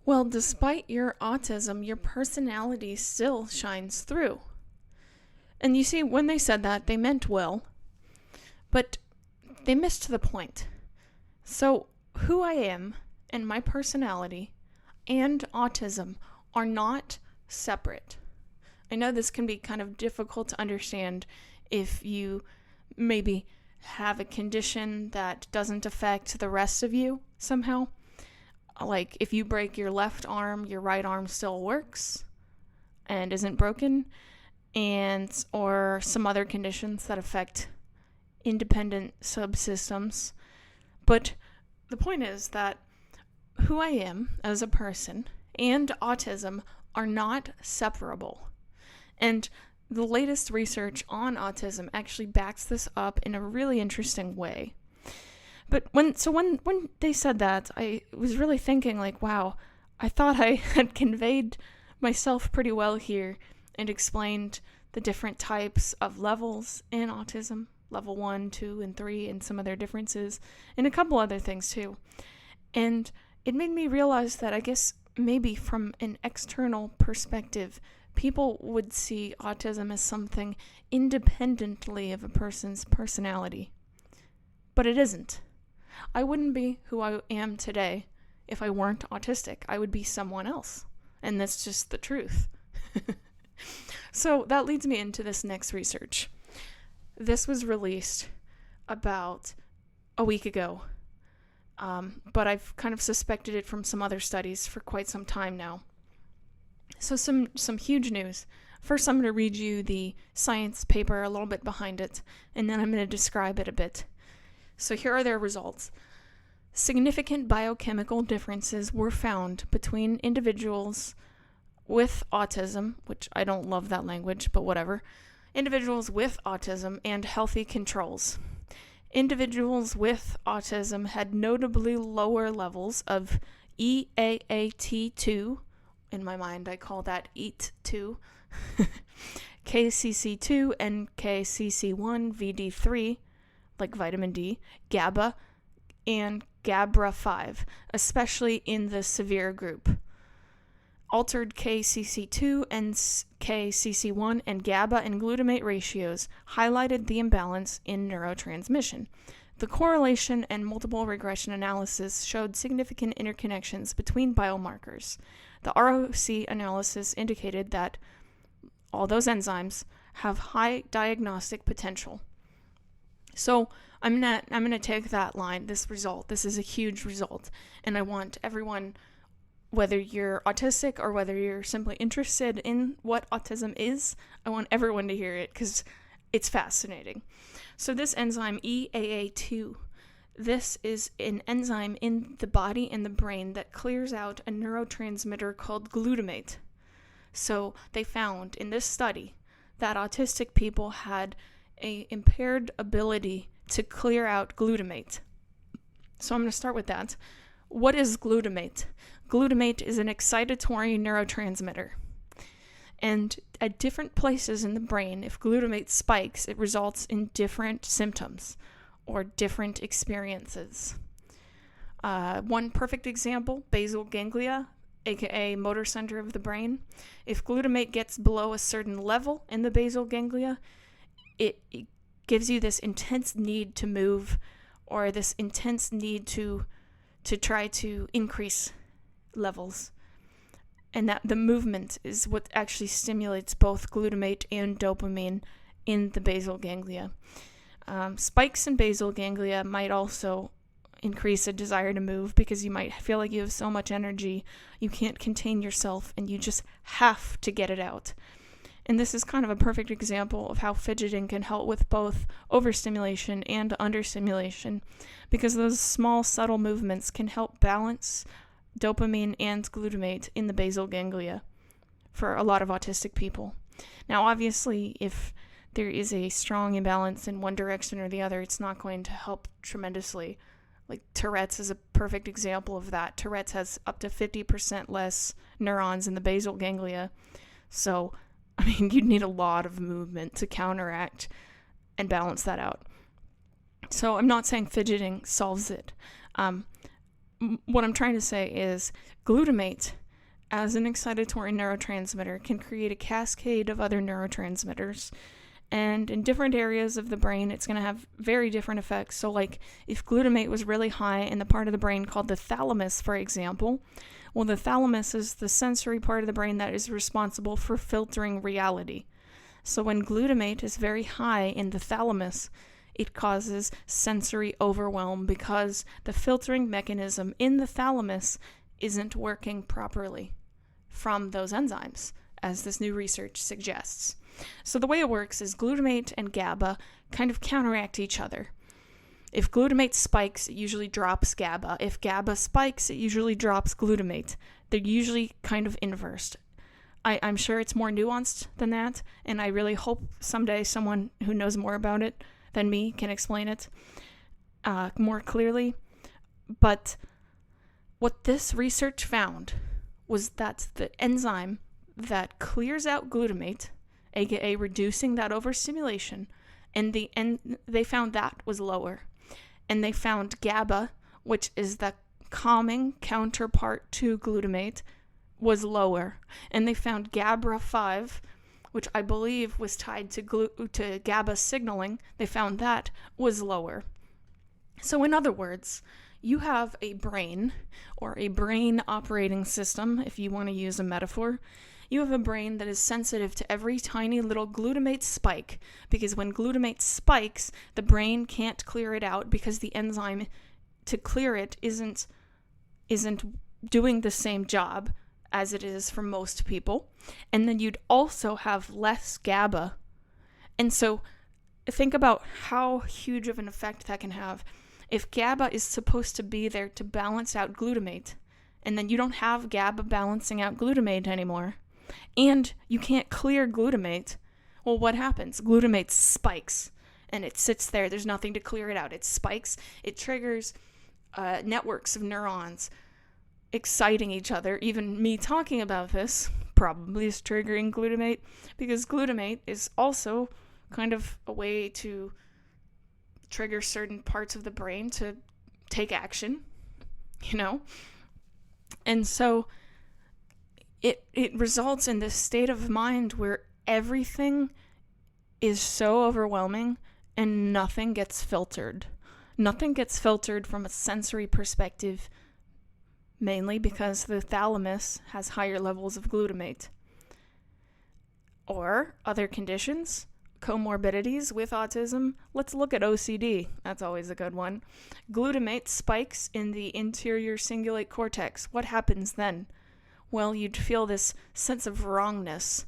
Well, despite your autism, your personality still shines through. And you see, when they said that, they meant well, but they missed the point. So, who I am and my personality and autism are not separate. I know this can be kind of difficult to understand if you maybe have a condition that doesn't affect the rest of you somehow. Like if you break your left arm, your right arm still works and isn't broken, and or some other conditions that affect independent subsystems. But the point is that who I am as a person and autism are not separable. And the latest research on autism actually backs this up in a really interesting way. But when they said that, I was really thinking like, wow, I thought I had conveyed myself pretty well here and explained the different types of levels in autism, level 1, 2, and 3, and some of their differences, and a couple other things too. And it made me realize that I guess maybe from an external perspective, people would see autism as something independently of a person's personality. But it isn't. I wouldn't be who I am today if I weren't autistic. I would be someone else. And that's just the truth. So that leads me into this next research. This was released about a week ago. But I've kind of suspected it from some other studies for quite some time now. So some huge news. First, I'm going to read you the science paper, a little bit behind it, and then I'm going to describe it a bit. So here are their results. Significant biochemical differences were found between individuals with autism, which I don't love that language, but whatever, individuals with autism and healthy controls. Individuals with autism had notably lower levels of EAAT2, in my mind I call that EAT2, KCC2 and KCC1 VD3, like vitamin D, GABA, and GABRA5, especially in the severe group. Altered KCC2 and KCC1 and GABA and glutamate ratios highlighted the imbalance in neurotransmission. The correlation and multiple regression analysis showed significant interconnections between biomarkers. The ROC analysis indicated that all those enzymes have high diagnostic potential. So I'm gonna take that line, this result. This is a huge result, and I want everyone, whether you're autistic or whether you're simply interested in what autism is, I want everyone to hear it because it's fascinating. So this enzyme EAAT2, this is an enzyme in the body and the brain that clears out a neurotransmitter called glutamate. So they found in this study that autistic people had an impaired ability to clear out glutamate. So I'm going to start with that. What is glutamate? Glutamate is an excitatory neurotransmitter. And at different places in the brain, if glutamate spikes, it results in different symptoms or different experiences. One perfect example, basal ganglia, aka motor center of the brain. If glutamate gets below a certain level in the basal ganglia, it gives you this intense need to move or this intense need to try to increase levels. And that the movement is what actually stimulates both glutamate and dopamine in the basal ganglia. Spikes in basal ganglia might also increase a desire to move because you might feel like you have so much energy, you can't contain yourself, and you just have to get it out. And this is kind of a perfect example of how fidgeting can help with both overstimulation and understimulation, because those small, subtle movements can help balance dopamine and glutamate in the basal ganglia for a lot of autistic people. Now, obviously, if there is a strong imbalance in one direction or the other, it's not going to help tremendously. Like Tourette's is a perfect example of that. Tourette's has up to 50% less neurons in the basal ganglia. So, I mean, you'd need a lot of movement to counteract and balance that out. So I'm not saying fidgeting solves it. what I'm trying to say is glutamate, as an excitatory neurotransmitter, can create a cascade of other neurotransmitters. And in different areas of the brain, it's going to have very different effects. So, like, if glutamate was really high in the part of the brain called the thalamus, for example, well, the thalamus is the sensory part of the brain that is responsible for filtering reality. So when glutamate is very high in the thalamus, it causes sensory overwhelm because the filtering mechanism in the thalamus isn't working properly from those enzymes, as this new research suggests. So the way it works is glutamate and GABA kind of counteract each other. If glutamate spikes, it usually drops GABA. If GABA spikes, it usually drops glutamate. They're usually kind of inversed. I'm sure it's more nuanced than that, and I really hope someday someone who knows more about it than me can explain it more clearly. But what this research found was that the enzyme that clears out glutamate, aka reducing that overstimulation, and they found that was lower. And they found GABA, which is the calming counterpart to glutamate, was lower. And they found GABA5, which I believe was tied to GABA signaling. They found that was lower. So in other words, you have a brain, or a brain operating system, if you want to use a metaphor. You have a brain that is sensitive to every tiny little glutamate spike, because when glutamate spikes, the brain can't clear it out because the enzyme to clear it isn't doing the same job as it is for most people. And then you'd also have less GABA. And so think about how huge of an effect that can have. If GABA is supposed to be there to balance out glutamate, and then you don't have GABA balancing out glutamate anymore, and you can't clear glutamate, well, what happens? Glutamate spikes, and it sits there. There's nothing to clear it out. It spikes. It triggers networks of neurons exciting each other. Even me talking about this probably is triggering glutamate, because glutamate is also kind of a way to trigger certain parts of the brain to take action, And so it results in this state of mind where everything is so overwhelming and nothing gets filtered. Nothing gets filtered from a sensory perspective, mainly because the thalamus has higher levels of glutamate. Or other conditions, comorbidities with autism. Let's look at OCD. That's always a good one. Glutamate spikes in the interior cingulate cortex. What happens then? Well, you'd feel this sense of wrongness.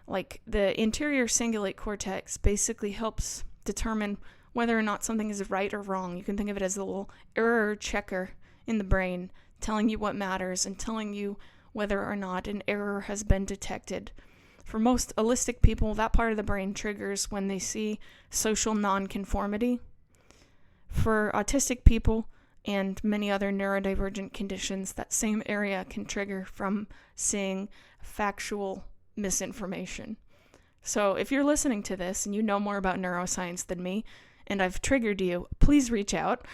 Like, the interior cingulate cortex basically helps determine whether or not something is right or wrong. You can think of it as a little error checker in the brain, telling you what matters and telling you whether or not an error has been detected. For most autistic people, that part of the brain triggers when they see social nonconformity. For autistic people and many other neurodivergent conditions, that same area can trigger from seeing factual misinformation. So if you're listening to this and you know more about neuroscience than me, and I've triggered you, please reach out.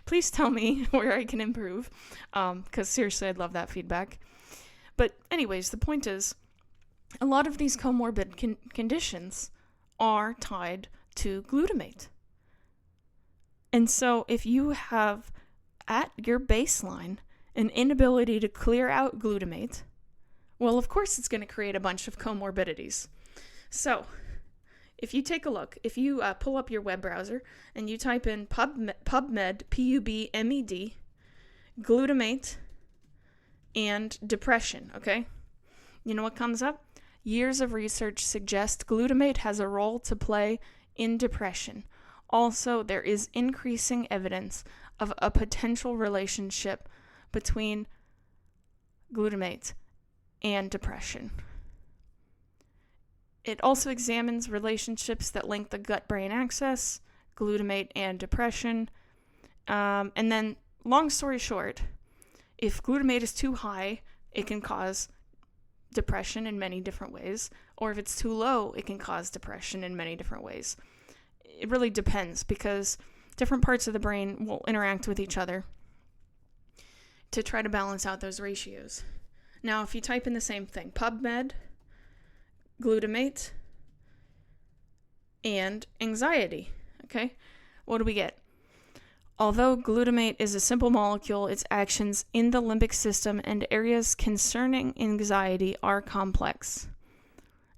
Please tell me where I can improve, because seriously, I'd love that feedback. But anyways, the point is, a lot of these comorbid conditions are tied to glutamate. And so if you have at your baseline an inability to clear out glutamate, well, of course it's going to create a bunch of comorbidities. So if you take a look, if you pull up your web browser and you type in PubMed, P-U-B-M-E-D, glutamate and depression, okay? You know what comes up? Years of research suggest glutamate has a role to play in depression. Also, there is increasing evidence of a potential relationship between glutamate and depression. It also examines relationships that link the gut-brain axis, glutamate, and depression. And then, long story short, if glutamate is too high, it can cause depression in many different ways. Or if it's too low, it can cause depression in many different ways. It really depends, because different parts of the brain will interact with each other to try to balance out those ratios. Now, if you type in the same thing, PubMed, glutamate, and anxiety, okay, what do we get? Although glutamate is a simple molecule, its actions in the limbic system and areas concerning anxiety are complex.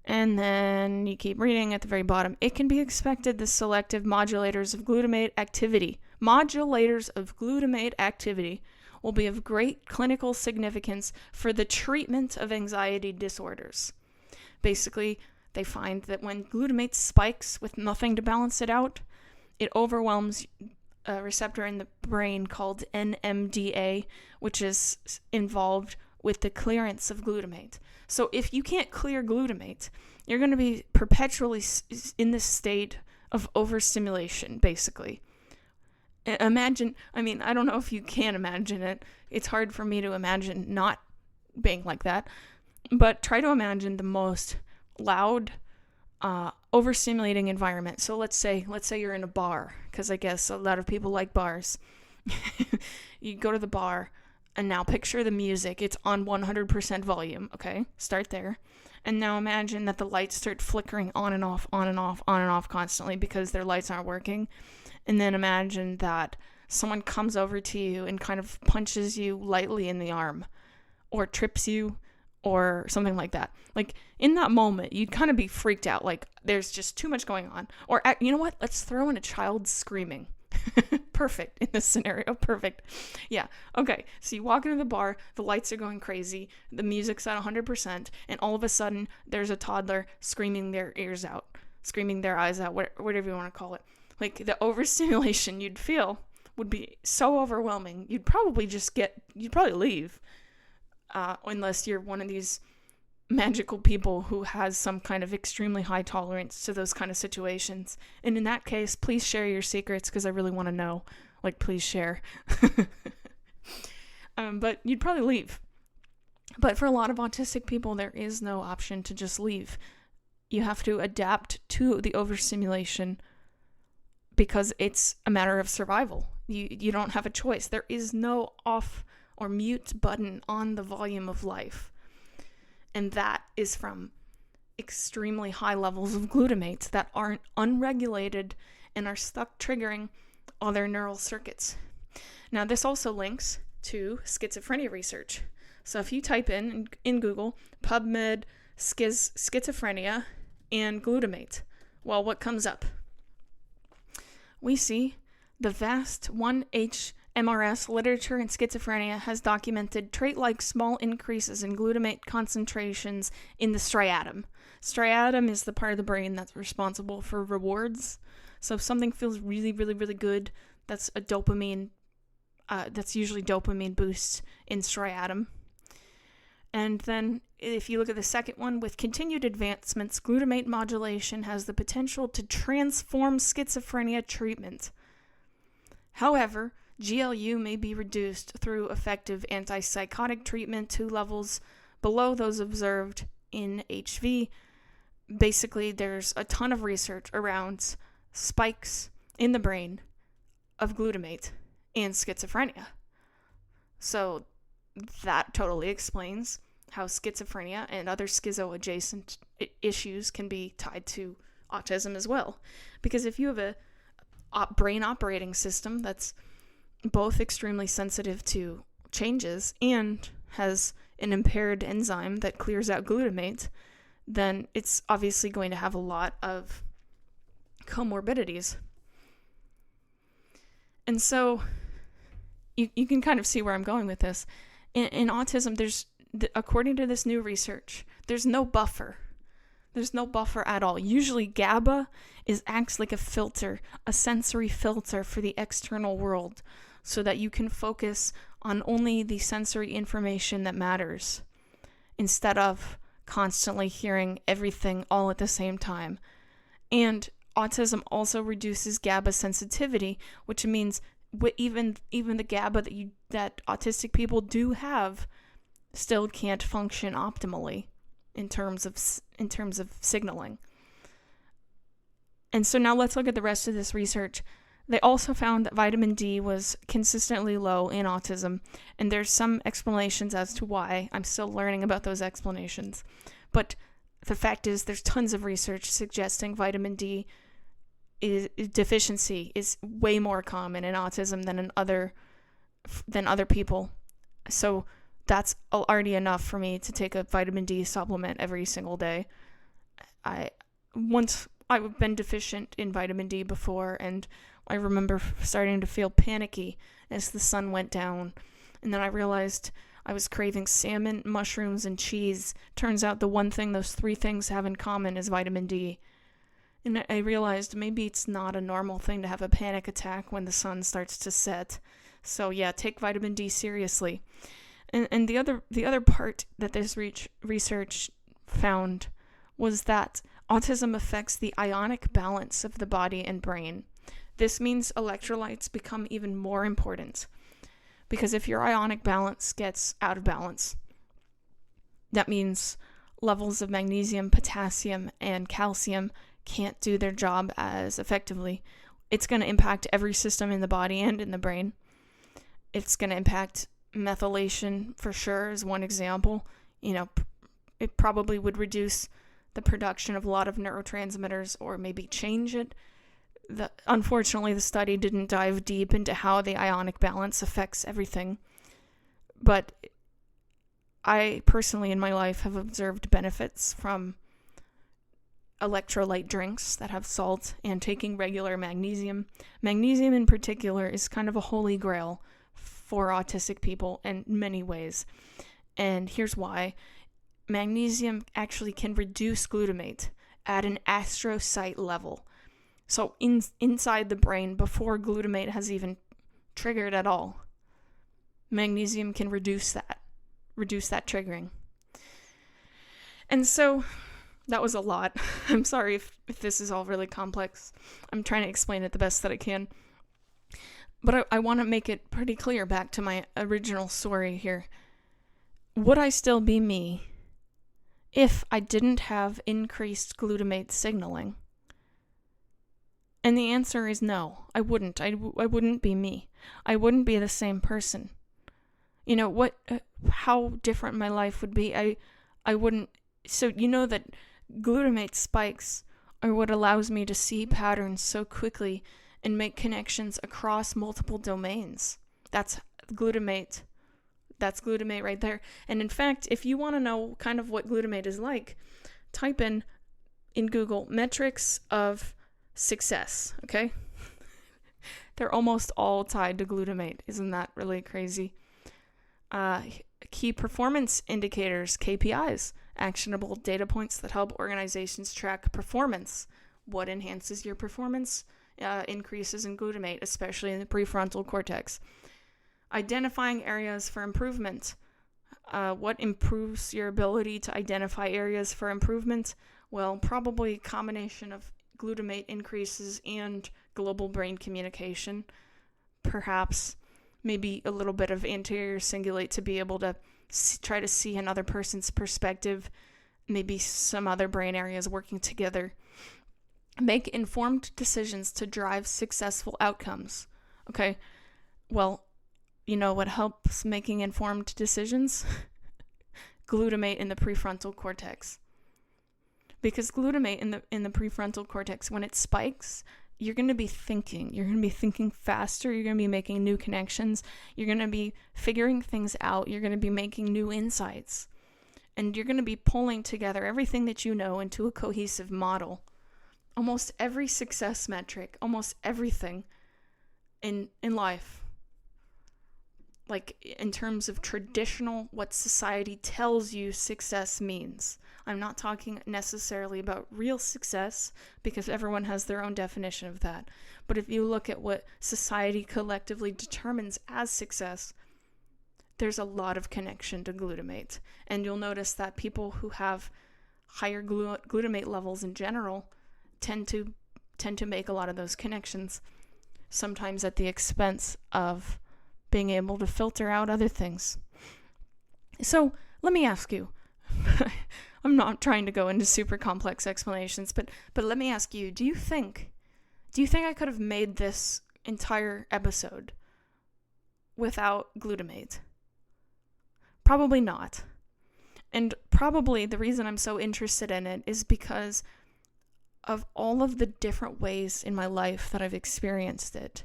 And then you keep reading at the very bottom. It can be expected the selective modulators of glutamate activity will be of great clinical significance for the treatment of anxiety disorders. Basically, they find that when glutamate spikes with nothing to balance it out, it overwhelms a receptor in the brain called NMDA, which is involved with the clearance of glutamate. So if you can't clear glutamate, you're going to be perpetually in this state of overstimulation, basically. Imagine, I don't know if you can imagine it. It's hard for me to imagine not being like that. But try to imagine the most loud, overstimulating environment. So let's say you're in a bar, because I guess a lot of people like bars. You go to the bar, and now picture the music. It's on 100% volume, okay? Start there. And now imagine that the lights start flickering on and off, on and off, on and off constantly because their lights aren't working. And then imagine that someone comes over to you and kind of punches you lightly in the arm or trips you or something like that. Like, in that moment, you'd kind of be freaked out. Like, there's just too much going on. Or, you know what? Let's throw in a child screaming. Perfect in this scenario. Perfect. Yeah. Okay. So you walk into the bar, the lights are going crazy, the music's at 100%, and all of a sudden, there's a toddler screaming their ears out, screaming their eyes out, whatever you want to call it. Like, the overstimulation you'd feel would be so overwhelming, you'd probably leave. Unless you're one of these magical people who has some kind of extremely high tolerance to those kind of situations. And in that case, please share your secrets, because I really want to know. Like, please share. But you'd probably leave. But for a lot of autistic people, there is no option to just leave. You have to adapt to the overstimulation because it's a matter of survival. You don't have a choice. There is no off or mute button on the volume of life. And that is from extremely high levels of glutamate that aren't unregulated and are stuck triggering other neural circuits. Now, this also links to schizophrenia research. So if you type in Google, PubMed, schizophrenia, and glutamate, well, what comes up? We see the vast 1H MRS literature in schizophrenia has documented trait-like small increases in glutamate concentrations in the striatum. Striatum is the part of the brain that's responsible for rewards. So if something feels really, really, really good, that's a dopamine. That's usually dopamine boosts in striatum. And then if you look at the second one, with continued advancements, glutamate modulation has the potential to transform schizophrenia treatment. However, GLU may be reduced through effective antipsychotic treatment to levels below those observed in HV. Basically, there's a ton of research around spikes in the brain of glutamate and schizophrenia. So that totally explains how schizophrenia and other schizo-adjacent issues can be tied to autism as well. Because if you have a brain operating system that's both extremely sensitive to changes and has an impaired enzyme that clears out glutamate, then it's obviously going to have a lot of comorbidities. And so you can kind of see where I'm going with this. In autism, according to this new research, there's no buffer. There's no buffer at all. Usually GABA acts like a filter, a sensory filter for the external world, so that you can focus on only the sensory information that matters, instead of constantly hearing everything all at the same time. And autism also reduces GABA sensitivity, which means even the GABA that autistic people do have still can't function optimally in terms of signaling. And so now let's look at the rest of this research. They also found that vitamin D was consistently low in autism, and there's some explanations as to why. I'm still learning about those explanations. But the fact is, there's tons of research suggesting vitamin D deficiency is way more common in autism than other people. So that's already enough for me to take a vitamin D supplement every single day. I've been deficient in vitamin D before, and I remember starting to feel panicky as the sun went down. And then I realized I was craving salmon, mushrooms, and cheese. Turns out the one thing those three things have in common is vitamin D. And I realized maybe it's not a normal thing to have a panic attack when the sun starts to set. So yeah, take vitamin D seriously. And the other part that this research found was that autism affects the ionic balance of the body and brain. This means electrolytes become even more important, because if your ionic balance gets out of balance, that means levels of magnesium, potassium, and calcium can't do their job as effectively. It's going to impact every system in the body and in the brain. It's going to impact methylation for sure, is one example. It probably would reduce the production of a lot of neurotransmitters, or maybe change it. Unfortunately, the study didn't dive deep into how the ionic balance affects everything. But I personally in my life have observed benefits from electrolyte drinks that have salt and taking regular magnesium. Magnesium in particular is kind of a holy grail for autistic people in many ways. And here's why. Magnesium actually can reduce glutamate at an astrocyte level. So inside the brain, before glutamate has even triggered at all, magnesium can reduce that triggering. And so that was a lot. I'm sorry if this is all really complex. I'm trying to explain it the best that I can. But I want to make it pretty clear back to my original story here. Would I still be me if I didn't have increased glutamate signaling? And the answer is no, I wouldn't. I wouldn't be me. I wouldn't be the same person. How different my life would be. I wouldn't. So that glutamate spikes are what allows me to see patterns so quickly and make connections across multiple domains. That's glutamate. That's glutamate right there. And in fact, if you want to know kind of what glutamate is like, type in Google metrics of success, okay? They're almost all tied to glutamate. Isn't that really crazy? Key performance indicators, KPIs, actionable data points that help organizations track performance. What enhances your performance? Increases in glutamate, especially in the prefrontal cortex. Identifying areas for improvement. What improves your ability to identify areas for improvement? Well, probably a combination of glutamate increases and global brain communication. Perhaps maybe a little bit of anterior cingulate to be able to try to see another person's perspective. Maybe some other brain areas working together. Make informed decisions to drive successful outcomes. Okay, well, what helps making informed decisions? Glutamate in the prefrontal cortex. Because glutamate in the prefrontal cortex, when it spikes, you're going to be thinking. You're going to be thinking faster. You're going to be making new connections. You're going to be figuring things out. You're going to be making new insights. And you're going to be pulling together everything that you know into a cohesive model. Almost every success metric, almost everything in life, like in terms of traditional, what society tells you success means. I'm not talking necessarily about real success, because everyone has their own definition of that. But if you look at what society collectively determines as success, there's a lot of connection to glutamate. And you'll notice that people who have higher glutamate levels in general tend to make a lot of those connections, sometimes at the expense of being able to filter out other things. So let me ask you, I'm not trying to go into super complex explanations, but let me ask you, do you think I could have made this entire episode without glutamate? Probably not. And probably the reason I'm so interested in it is because of all of the different ways in my life that I've experienced it.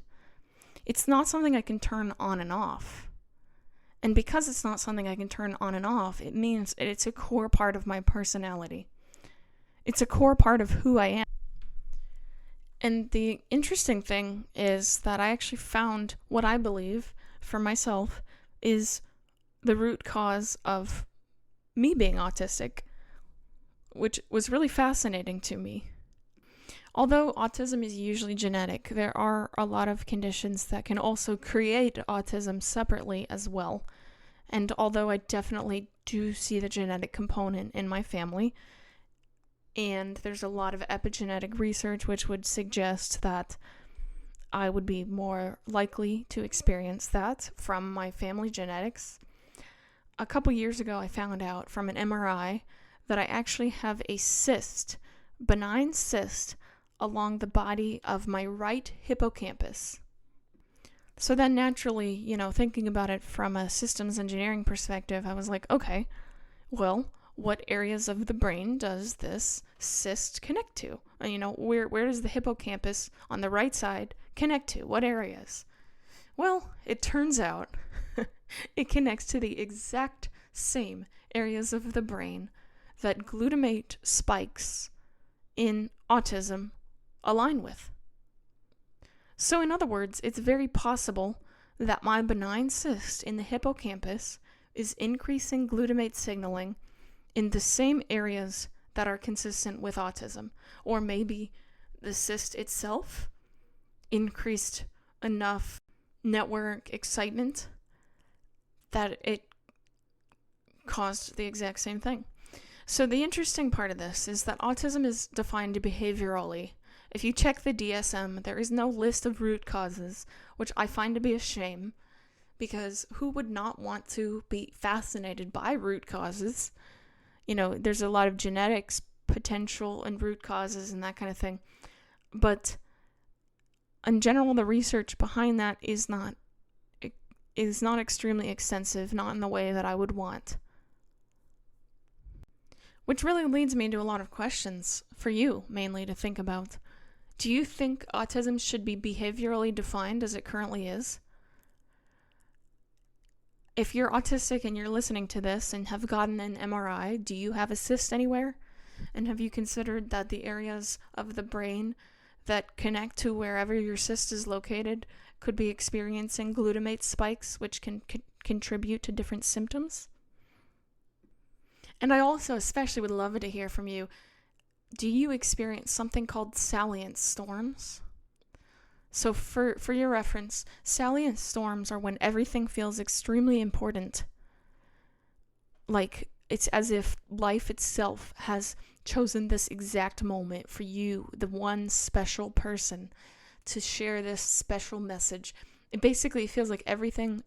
It's not something I can turn on and off. And because it's not something I can turn on and off, it means it's a core part of my personality. It's a core part of who I am. And the interesting thing is that I actually found what I believe for myself is the root cause of me being autistic, which was really fascinating to me. Although autism is usually genetic, there are a lot of conditions that can also create autism separately as well. And although I definitely do see the genetic component in my family, and there's a lot of epigenetic research which would suggest that I would be more likely to experience that from my family genetics, a couple years ago I found out from an MRI that I actually have a cyst, benign cyst, along the body of my right hippocampus. So then naturally, thinking about it from a systems engineering perspective, I was like, okay, well, what areas of the brain does this cyst connect to? Where does the hippocampus on the right side connect to? What areas? Well, it turns out it connects to the exact same areas of the brain that glutamate spikes in autism align with. So in other words, it's very possible that my benign cyst in the hippocampus is increasing glutamate signaling in the same areas that are consistent with autism. Or maybe the cyst itself increased enough network excitement that it caused the exact same thing. So the interesting part of this is that autism is defined behaviorally. If you check the DSM, there is no list of root causes, which I find to be a shame, because who would not want to be fascinated by root causes? There's a lot of genetics potential and root causes and that kind of thing. But in general, the research behind that is not extremely extensive, not in the way that I would want. Which really leads me to a lot of questions for you, mainly to think about. Do you think autism should be behaviorally defined as it currently is? If you're autistic and you're listening to this and have gotten an MRI, do you have a cyst anywhere? And have you considered that the areas of the brain that connect to wherever your cyst is located could be experiencing glutamate spikes, which can contribute to different symptoms? And I also especially would love to hear from you. Do you experience something called salient storms? So for your reference, salient storms are when everything feels extremely important. Like it's as if life itself has chosen this exact moment for you, the one special person, to share this special message. It basically feels like everything,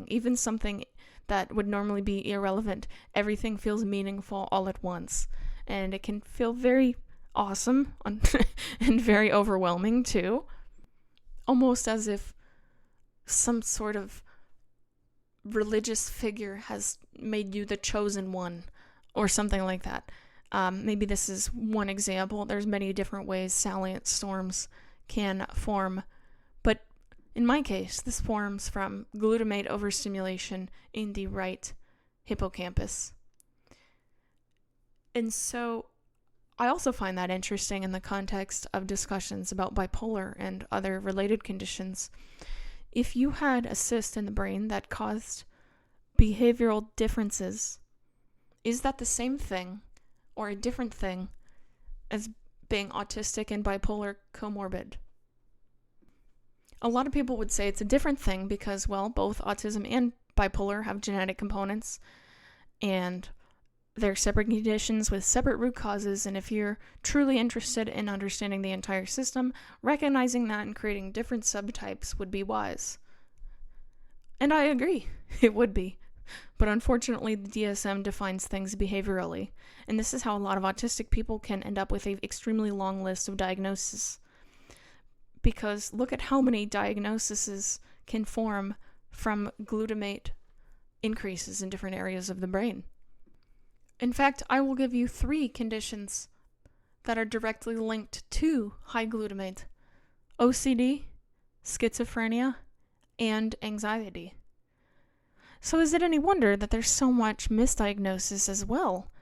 even something that would normally be irrelevant, everything feels meaningful all at once. And it can feel very awesome and very overwhelming too. Almost as if some sort of religious figure has made you the chosen one or something like that. Maybe this is one example. There's many different ways salient storms can form. But in my case, this forms from glutamate overstimulation in the right hippocampus. And so I also find that interesting in the context of discussions about bipolar and other related conditions. If you had a cyst in the brain that caused behavioral differences, is that the same thing or a different thing as being autistic and bipolar comorbid? A lot of people would say it's a different thing because, well, both autism and bipolar have genetic components and they're separate conditions with separate root causes, and if you're truly interested in understanding the entire system, recognizing that and creating different subtypes would be wise. And I agree, it would be. But unfortunately, the DSM defines things behaviorally, and this is how a lot of autistic people can end up with an extremely long list of diagnoses. because look at how many diagnoses can form from glutamate increases in different areas of the brain. In fact, I will give you 3 conditions that are directly linked to high glutamate: OCD, schizophrenia, and anxiety. So is it any wonder that there's so much misdiagnosis as well?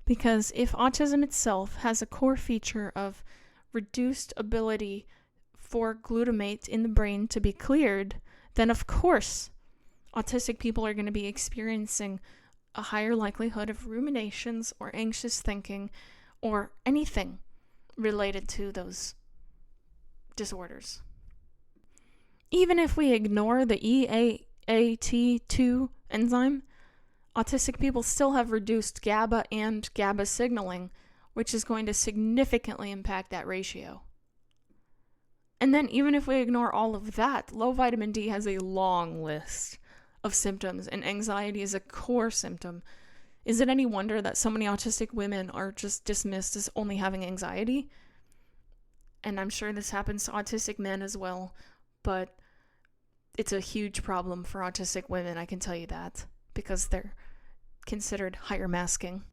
Because if autism itself has a core feature of reduced ability for glutamate in the brain to be cleared, then of course autistic people are going to be experiencing a higher likelihood of ruminations or anxious thinking or anything related to those disorders. Even if we ignore the EAAT2 enzyme, autistic people still have reduced GABA and GABA signaling, which is going to significantly impact that ratio. And then even if we ignore all of that, low vitamin D has a long list of symptoms, and anxiety is a core symptom. Is it any wonder that so many autistic women are just dismissed as only having anxiety? And I'm sure this happens to autistic men as well, but it's a huge problem for autistic women, I can tell you that, because they're considered higher masking.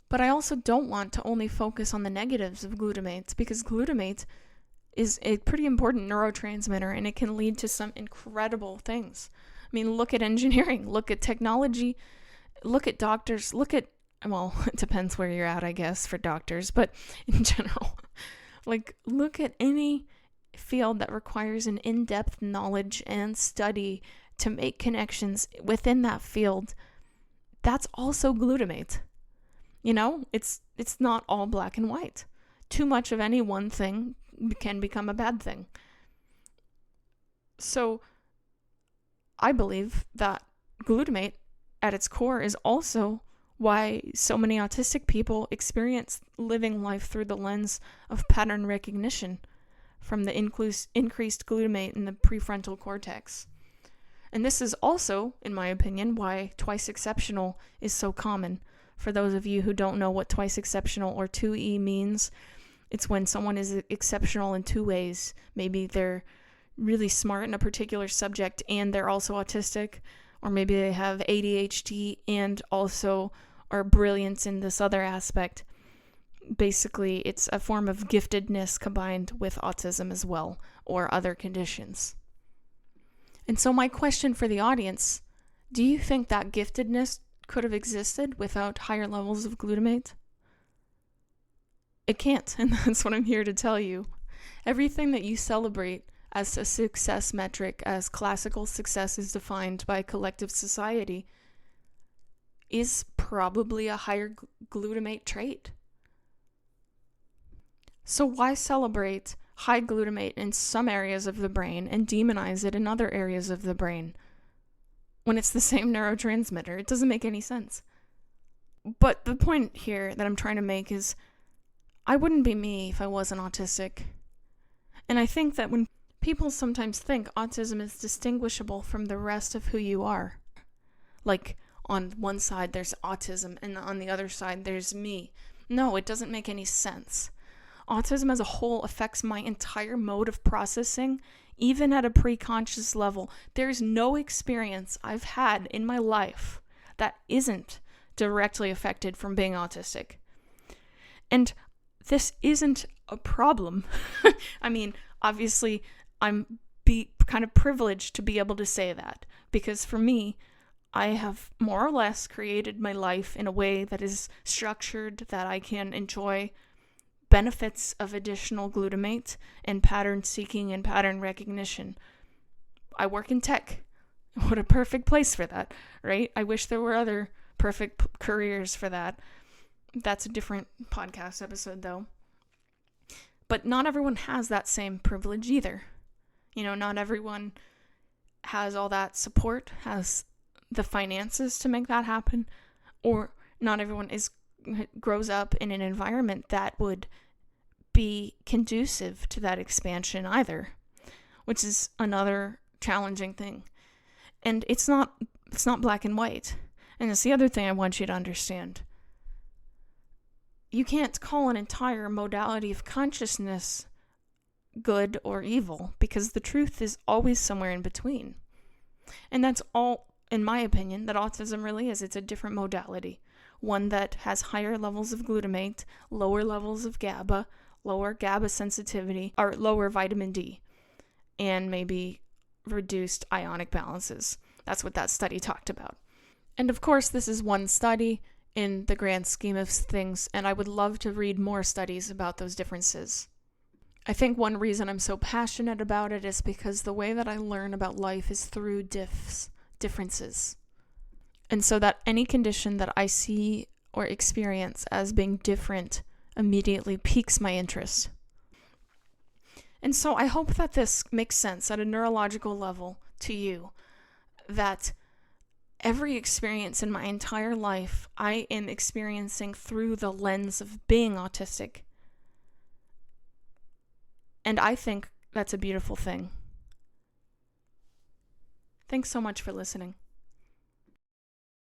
But I also don't want to only focus on the negatives of glutamate, because glutamate is a pretty important neurotransmitter, and it can lead to some incredible things. I mean, look at engineering, look at technology, look at doctors, well, it depends where you're at, I guess, for doctors, but in general, look at any field that requires an in-depth knowledge and study to make connections within that field. That's also glutamate. It's not all black and white. Too much of any one thing can become a bad thing. So I believe that glutamate at its core is also why so many autistic people experience living life through the lens of pattern recognition from the increased glutamate in the prefrontal cortex. And this is also, in my opinion, why twice exceptional is so common. For those of you who don't know what twice exceptional or 2E means, it's when someone is exceptional in 2 ways. Maybe they're really smart in a particular subject and they're also autistic, or maybe they have ADHD and also are brilliant in this other aspect. Basically, it's a form of giftedness combined with autism as well, or other conditions. And so my question for the audience, do you think that giftedness could have existed without higher levels of glutamate? It can't, and that's what I'm here to tell you. Everything that you celebrate as a success metric, as classical success is defined by collective society, is probably a higher glutamate trait. So why celebrate high glutamate in some areas of the brain and demonize it in other areas of the brain when it's the same neurotransmitter? It doesn't make any sense. But the point here that I'm trying to make is I wouldn't be me if I wasn't autistic. And I think that when people sometimes think autism is distinguishable from the rest of who you are, like on one side there's autism and on the other side there's me. No, it doesn't make any sense. Autism as a whole affects my entire mode of processing, even at a preconscious level. There's no experience I've had in my life that isn't directly affected from being autistic. And this isn't a problem. I mean, obviously, I'm kind of privileged to be able to say that, because for me, I have more or less created my life in a way that is structured, that I can enjoy benefits of additional glutamate and pattern seeking and pattern recognition. I work in tech. What a perfect place for that, right? I wish there were other perfect careers for that. That's a different podcast episode, though. But not everyone has that same privilege either. Not everyone has all that support, has the finances to make that happen, or not everyone grows up in an environment that would be conducive to that expansion either, which is another challenging thing. And it's not black and white. And it's the other thing I want you to understand. You can't call an entire modality of consciousness good or evil, because the truth is always somewhere in between. And that's all, in my opinion, that autism really is. It's a different modality, one that has higher levels of glutamate, lower levels of GABA, lower GABA sensitivity, or lower vitamin D, and maybe reduced ionic balances. That's what that study talked about. And of course, this is one study in the grand scheme of things, and I would love to read more studies about those differences. I think one reason I'm so passionate about it is because the way that I learn about life is through differences. And so that any condition that I see or experience as being different immediately piques my interest. And so I hope that this makes sense at a neurological level to you, that every experience in my entire life I am experiencing through the lens of being autistic. And I think that's a beautiful thing. Thanks so much for listening.